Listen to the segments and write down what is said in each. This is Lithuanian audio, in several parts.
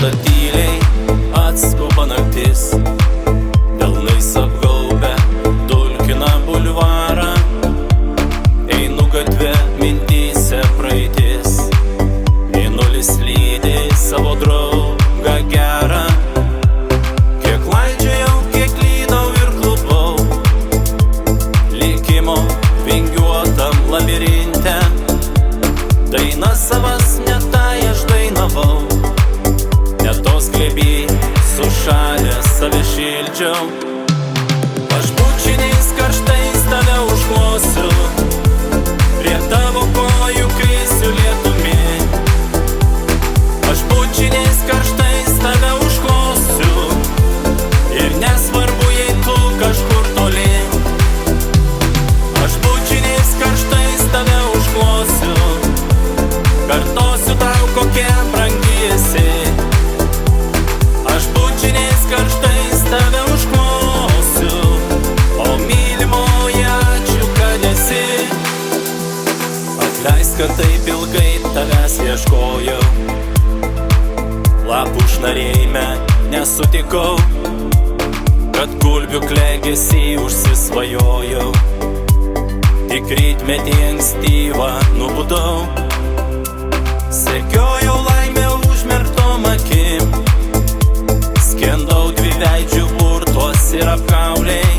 tada tyliai atskuba naktis, delnais apgaubę dulkina bulvarą. Einu gatvę, mintyse praeitis, mėnulis lydi savo draugą gerą. Kiek laidžiojau, kiek klydau ir klupau likimo vingiuotam labirinte. Dainas savas ne tai aš dainavau, ne tos glėby sušalęs save šildžiau. Aš bučiniais karštais tave užklosiu, prie tavo kojų krisiu lietumi. Aš bučiniais karštais tave užklosiu, ir nesvarbu, jei tu kažkur toli. Aš bučiniais karštais tave užklosiu, kartosiu tau, kokia brangi esi. Aš bučiniais karštais tave užklosiu, o mylimoji ačiū, kad esi. Atleisk, kad taip ilgai tavęs ieškojau, lapų šnarėjime nesutikau, kad gulbių klegesį užsisvajojau, tik rytmetį ankstyvą nubudau. Sekiojau laimę užmerktom akim, skendau dviveidžių burtuos ir apkauliai.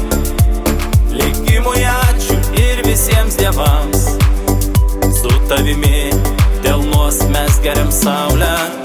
Likimui ačiū ir visiems dievams, su tavimi delnuos mes geriam saulę.